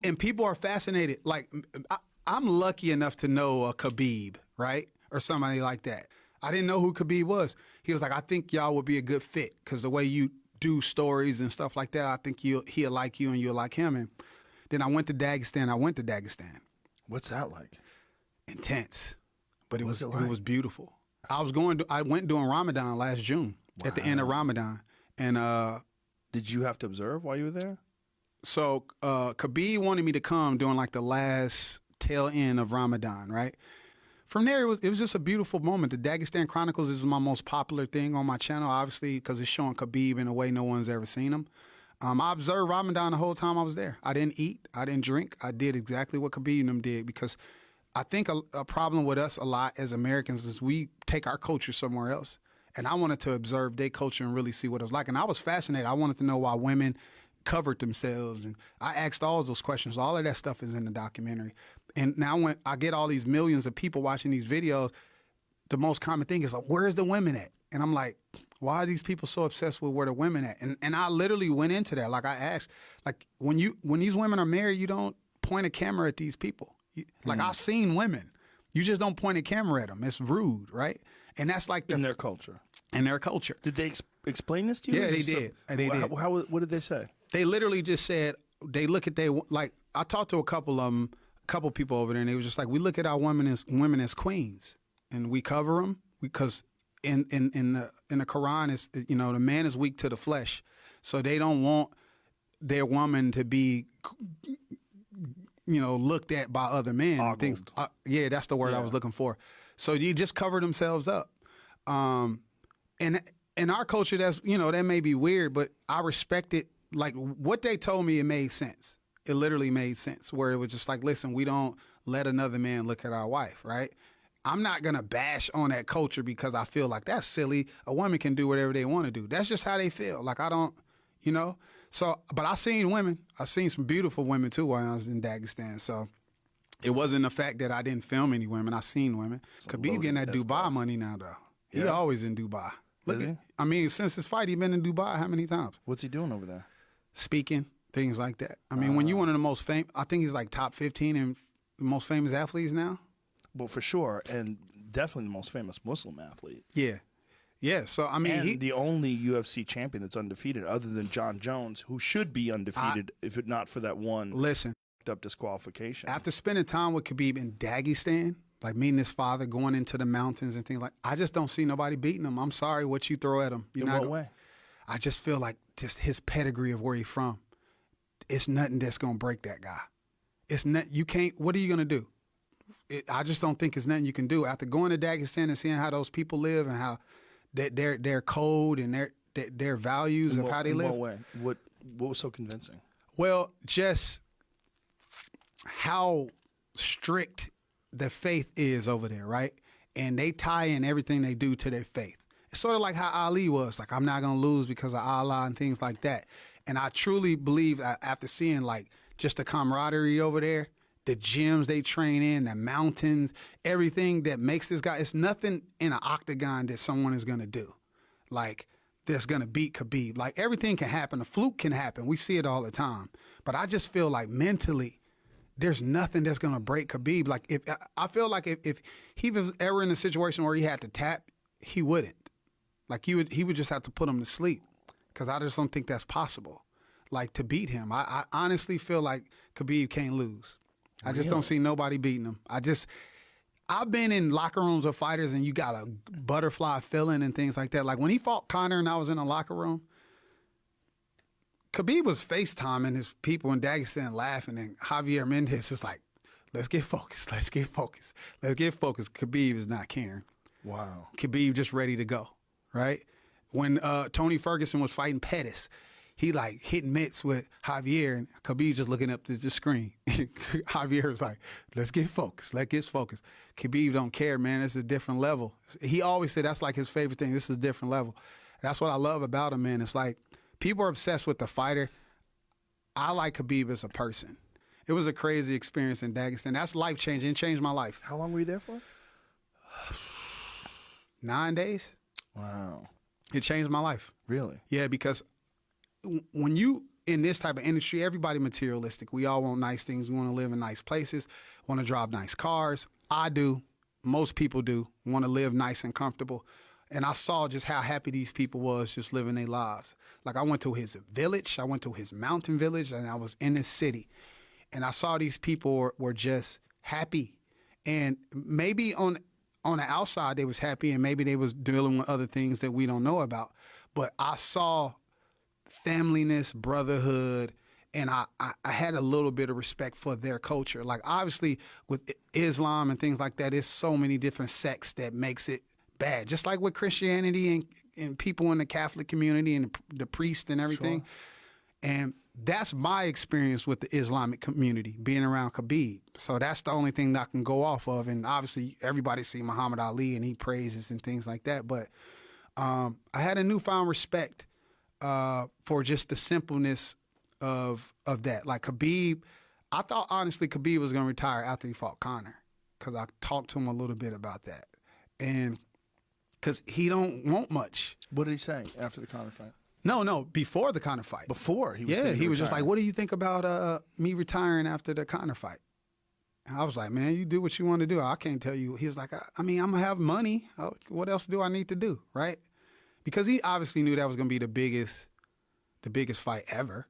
And people are fascinated. Like, I'm lucky enough to know a Khabib, right? Or somebody like that. I didn't know who Khabib was. He was like, I think y'all would be a good fit because the way you do stories and stuff like that, I think he'll like you and you'll like him. And then I went to Dagestan. What's that like? Intense. But it was beautiful. I went during Ramadan last June, at the end of Ramadan. And did you have to observe while you were there? So Khabib wanted me to come during like the last tail end of Ramadan, right? From there, it was just a beautiful moment. The Dagestan Chronicles is my most popular thing on my channel, obviously, because it's showing Khabib in a way no one's ever seen him. I observed Ramadan the whole time I was there. I didn't eat. I didn't drink. I did exactly what Khabib and them did because I think a problem with us a lot as Americans is we take our culture somewhere else. And I wanted to observe their culture and really see what it was like. And I was fascinated. I wanted to know why women covered themselves. And I asked all of those questions. All of that stuff is in the documentary. And now when I get all these millions of people watching these videos, the most common thing is like, where's the women at? And I'm like, why are these people so obsessed with where the women at? And I literally went into that. Like I asked, like when these women are married, you don't point a camera at these people. Like I've seen women, you just don't point a camera at them. It's rude, right? And that's like in their culture. In their culture. Did they explain this to you? Yeah, they did. They did. What did they say? They literally just said they look at like I talked to a couple of them. Couple people over there, and they was just like, we look at our women as queens, and we cover them because in the Quran is, you know, the man is weak to the flesh, so they don't want their woman to be, you know, looked at by other men. And things. Yeah, that's the word I was looking for. So you just cover themselves up, and in our culture, that's, you know, that may be weird, but I respect it. Like what they told me, it made sense. It literally made sense where it was just like, listen, we don't let another man look at our wife, right? I'm not going to bash on that culture because I feel like that's silly. A woman can do whatever they want to do. That's just how they feel. Like I don't, you know? So, but I seen women. I seen some beautiful women too while I was in Dagestan. So it wasn't the fact that I didn't film any women. I seen women. Khabib getting that Dubai money now though. He always in Dubai. Look at, I mean, since his fight, he been in Dubai how many times? What's he doing over there? Speaking. Things like that. I mean, when you're one of the most famous, I think he's like top 15 and the most famous athletes now. Well, for sure, and definitely the most famous Muslim athlete. Yeah, yeah. So I mean, and the only UFC champion that's undefeated, other than John Jones, who should be undefeated if it not for that one up disqualification. After spending time with Khabib in Dagestan, like meeting his father, going into the mountains and things like, I just don't see nobody beating him. I'm sorry what you throw at him. In what way? I just feel like just his pedigree of where he's from. It's nothing that's going to break that guy. It's not, you can't, what are you going to do? I just don't think it's nothing you can do. After going to Dagestan and seeing how those people live and how their code and their values of how they live. In what way? What was so convincing? Well, just how strict the faith is over there, right? And they tie in everything they do to their faith. It's sort of like how Ali was, like, I'm not going to lose because of Allah and things like that. And I truly believe after seeing like just the camaraderie over there, the gyms they train in, the mountains, everything that makes this guy, it's nothing in an octagon that someone is going to do. Like that's going to beat Khabib. Like everything can happen. A fluke can happen. We see it all the time. But I just feel like mentally, there's nothing that's going to break Khabib. Like if I feel like if he was ever in a situation where he had to tap, he wouldn't. Like he would just have to put him to sleep. Because I just don't think that's possible, like to beat him. I honestly feel like Khabib can't lose. I just don't see nobody beating him. I've been in locker rooms of fighters and you got a butterfly feeling and things like that. Like when he fought Conor and I was in a locker room, Khabib was FaceTiming his people in Dagestan laughing, and Javier Mendez is like, let's get focused, let's get focused, let's get focused. Khabib is not caring. Wow. Khabib just ready to go, right? When Tony Ferguson was fighting Pettis, he like hit mitts with Javier, and Khabib just looking up to the screen. Javier was like, let's get focused, let's get focused. Khabib don't care, man. It's a different level. He always said that's like his favorite thing. This is a different level. That's what I love about him, man. It's like people are obsessed with the fighter. I like Khabib as a person. It was a crazy experience in Dagestan. That's life-changing. It changed my life. How long were you there for? 9 days. Wow. It changed my life. Really? Yeah, because when you in this type of industry, everybody materialistic. We all want nice things. We want to live in nice places, want to drive nice cars. I do. Most people do want to live nice and comfortable. And I saw just how happy these people was just living their lives. Like I went to his village, I went to his mountain village, and I was in his city. And I saw these people were just happy. And maybe on the outside they was happy, and maybe they was dealing with other things that we don't know about. But I saw familyness, brotherhood, and I had a little bit of respect for their culture. Like obviously with Islam and things like that, there's so many different sects that makes it bad. Just like with Christianity and people in the Catholic community and the priests and everything. Sure. And that's my experience with the Islamic community, being around Khabib. So that's the only thing that I can go off of. And obviously everybody see Muhammad Ali and he praises and things like that. But I had a newfound respect for just the simpleness of that. Like Khabib, I thought honestly Khabib was going to retire after he fought Conor, because I talked to him a little bit about that. And because he don't want much. What did he say after the Conor fight? No, before the Conor fight. Before he was he was just like, what do you think about me retiring after the Conor fight? And I was like, man, you do what you want to do. I can't tell you. He was like, I mean, I'm going to have money. What else do I need to do, right? Because he obviously knew that was going to be the biggest fight ever.